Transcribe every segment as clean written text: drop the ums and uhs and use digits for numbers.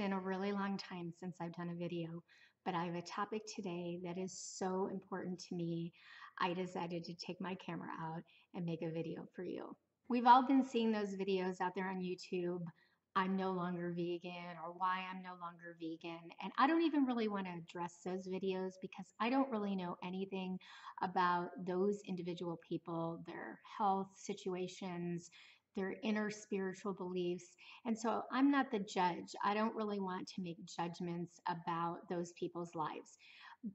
been a really long time since I've done a video, but I have a topic today that is so important to me. I decided to take my camera out and make a video for you. We've all been seeing those videos out there on YouTube. I'm no longer vegan, or why I'm no longer vegan. And I don't even really want to address those videos because I don't really know anything about those individual people, their health situations, their inner spiritual beliefs. And so I'm not the judge. I don't really want to make judgments about those people's lives.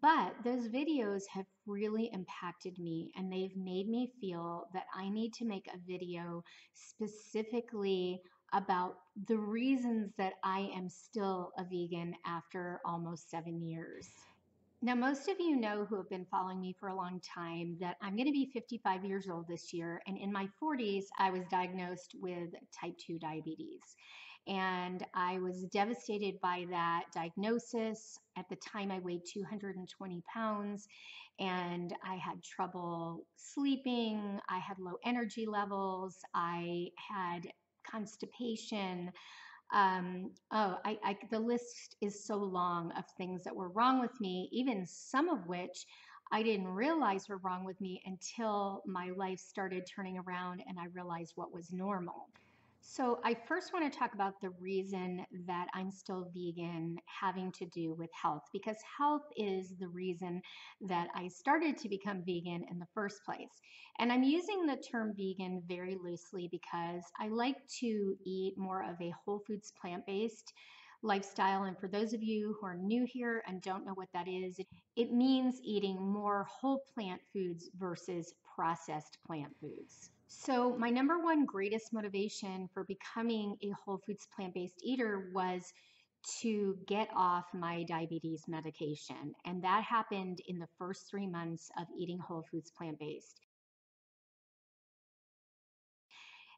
But those videos have really impacted me, and they've made me feel that I need to make a video specifically about the reasons that I am still a vegan after almost 7 years. Now, most of you know who have been following me for a long time that I'm going to be 55 years old this year. And in my 40s, I was diagnosed with type 2 diabetes. And I was devastated by that diagnosis. At the time, I weighed 220 pounds and I had trouble sleeping. I had low energy levels. I had constipation. The list is so long of things that were wrong with me, even some of which I didn't realize were wrong with me until my life started turning around and I realized what was normal. So, I first want to talk about the reason that I'm still vegan having to do with health, because health is the reason that I started to become vegan in the first place. And I'm using the term vegan very loosely because I like to eat more of a whole foods plant based lifestyle. And for those of you who are new here and don't know what that is, it means eating more whole plant foods versus processed plant foods. So, my number one greatest motivation for becoming a whole foods plant based eater was to get off my diabetes medication. And that happened in the first 3 months of eating whole foods plant based.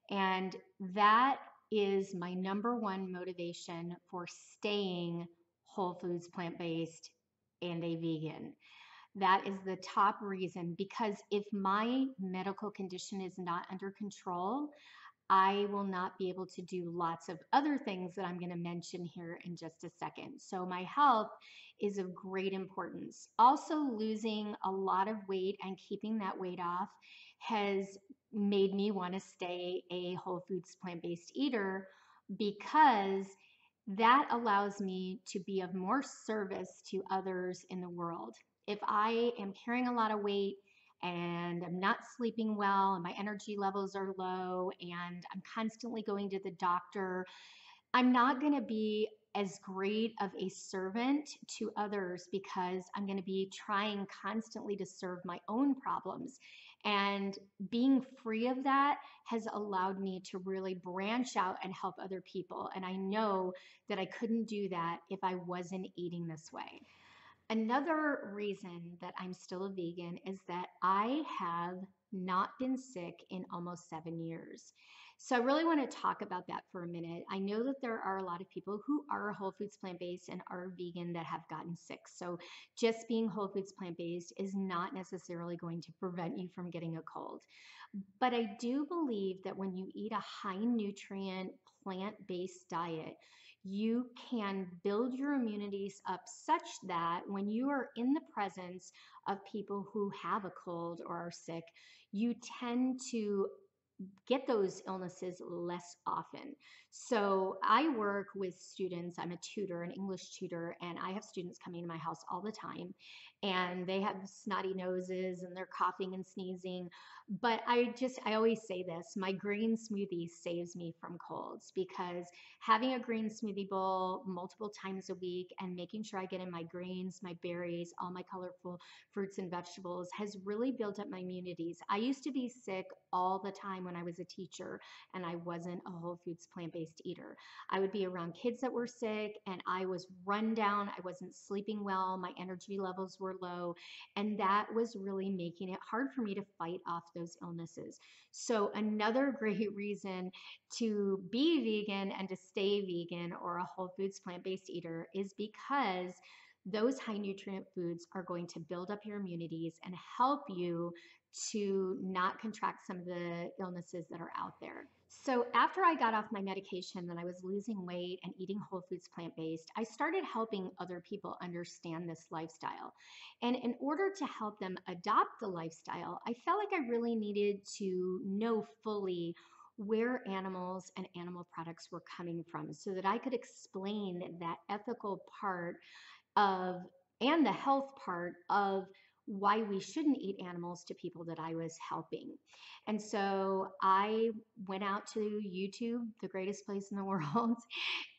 And that is my number one motivation for staying whole foods plant based and a vegan. That is the top reason, because if my medical condition is not under control, I will not be able to do lots of other things that I'm going to mention here in just a second. So, my health is of great importance. Also, losing a lot of weight and keeping that weight off has made me want to stay a whole foods plant based eater, because that allows me to be of more service to others in the world. If I am carrying a lot of weight and I'm not sleeping well and my energy levels are low and I'm constantly going to the doctor, I'm not going to be as great of a servant to others, because I'm going to be trying constantly to serve my own problems. And being free of that has allowed me to really branch out and help other people. And I know that I couldn't do that if I wasn't eating this way. Another reason that I'm still a vegan is that I have not been sick in almost 7 years. So I really want to talk about that for a minute. I know that there are a lot of people who are whole foods plant based and are vegan that have gotten sick. So just being whole foods plant based is not necessarily going to prevent you from getting a cold. But I do believe that when you eat a high nutrient plant based diet, you can build your immunities up such that when you are in the presence of people who have a cold or are sick, you tend to get those illnesses less often. So I work with students. I'm a tutor, an English tutor, and I have students coming to my house all the time, and they have snotty noses and they're coughing and sneezing. But I always say this: my green smoothie saves me from colds, because having a green smoothie bowl multiple times a week and making sure I get in my greens, my berries, all my colorful fruits and vegetables has really built up my immunities. I used to be sick all the time when I was a teacher and I wasn't a whole foods plant based eater. I would be around kids that were sick and I was run down. I wasn't sleeping well. My energy levels were low. And that was really making it hard for me to fight off those illnesses. So, another great reason to be vegan and to stay vegan or a whole foods plant based eater is because those high nutrient foods are going to build up your immunities and help you to not contract some of the illnesses that are out there. So after I got off my medication and I was losing weight and eating whole foods plant-based, I started helping other people understand this lifestyle. And in order to help them adopt the lifestyle, I felt like I really needed to know fully where animals and animal products were coming from so that I could explain that ethical part of and the health part of why we shouldn't eat animals to people that I was helping. And so I went out to YouTube, the greatest place in the world,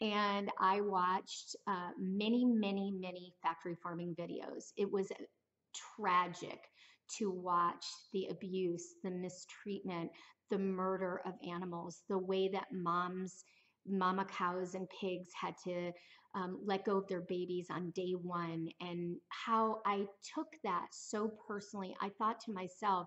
and I watched many factory farming videos. It was tragic to watch the abuse, the mistreatment, the murder of animals, the way that mama cows and pigs had to let go of their babies on day one, and how I took that so personally. I thought to myself,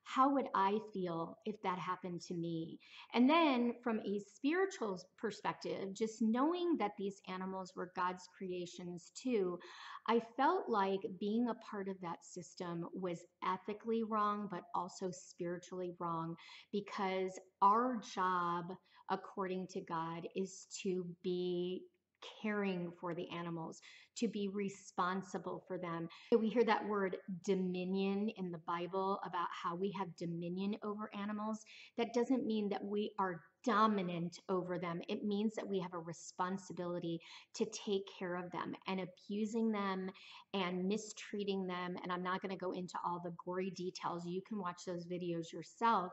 how would I feel if that happened to me? And then from a spiritual perspective, just knowing that these animals were God's creations too, I felt like being a part of that system was ethically wrong, but also spiritually wrong, because our job, according to God, is to be caring for the animals, to be responsible for them. We hear that word dominion in the Bible about how we have dominion over animals. That doesn't mean that we are dominant over them. It means that we have a responsibility to take care of them, and abusing them and mistreating them. And I'm not going to go into all the gory details. You can watch those videos yourself.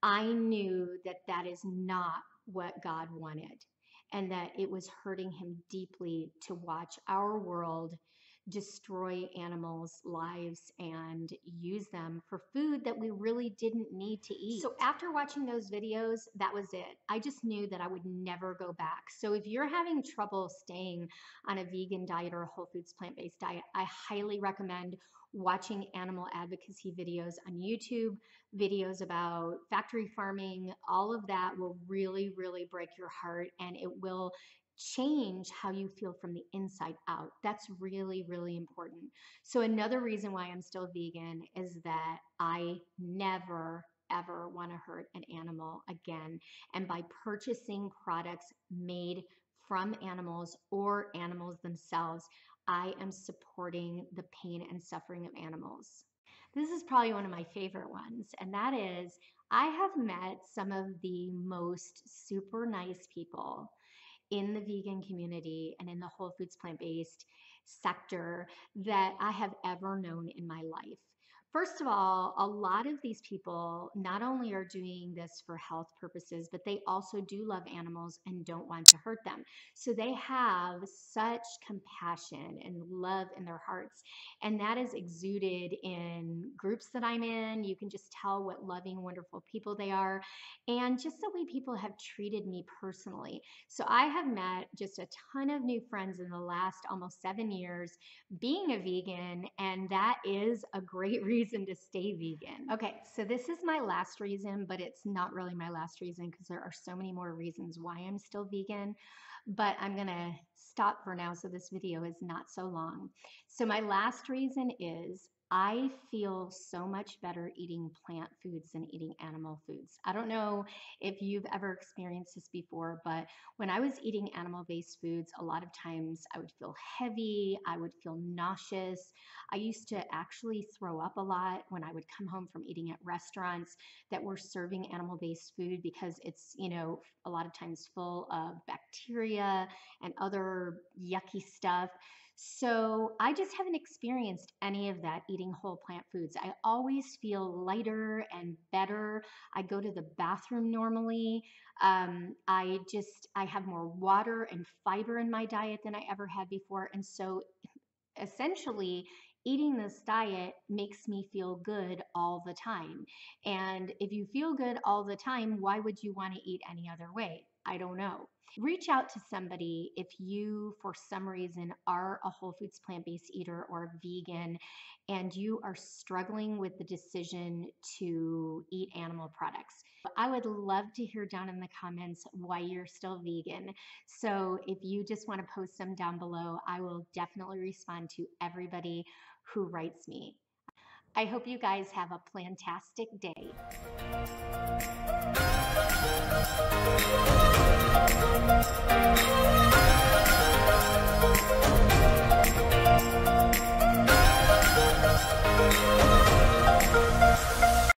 I knew that that is not what God wanted, and that it was hurting him deeply to watch our world destroy animals' lives and use them for food that we really didn't need to eat. So after watching those videos, that was it. I just knew that I would never go back. So if you're having trouble staying on a vegan diet or a whole foods plant-based diet, I highly recommend watching animal advocacy videos on YouTube, videos about factory farming. All of that will really break your heart, and it will change how you feel from the inside out. That's really important. So another reason why I'm still vegan is that I never ever want to hurt an animal again. And by purchasing products made from animals or animals themselves, I am supporting the pain and suffering of animals. This is probably one of my favorite ones, and that is I have met some of the most super nice people in the vegan community and in the whole foods plant-based sector that I have ever known in my life. First of all, a lot of these people not only are doing this for health purposes, but they also do love animals and don't want to hurt them. So they have such compassion and love in their hearts. And that is exuded in groups that I'm in. You can just tell what loving, wonderful people they are. And just the way people have treated me personally. So I have met just a ton of new friends in the last almost 7 years being a vegan, and that is a great reason to stay vegan. Okay, so this is my last reason, but it's not really my last reason because there are so many more reasons why I'm still vegan, but I'm gonna stop for now so this video is not so long. So my last reason is I feel so much better eating plant foods than eating animal foods. I don't know if you've ever experienced this before, but when I was eating animal-based foods, a lot of times I would feel heavy, I would feel nauseous. I used to actually throw up a lot when I would come home from eating at restaurants that were serving animal-based food because it's, a lot of times full of bacteria and other yucky stuff. So I just haven't experienced any of that eating whole plant foods. I always feel lighter and better. I go to the bathroom normally. I have more water and fiber in my diet than I ever had before. And so essentially, eating this diet makes me feel good all the time. And if you feel good all the time, why would you want to eat any other way? I don't know. Reach out to somebody if you, for some reason, are a whole foods plant-based eater or vegan and you are struggling with the decision to eat animal products. I would love to hear down in the comments why you're still vegan. So if you just want to post them down below, I will definitely respond to everybody who writes me. I hope you guys have a plantastic day.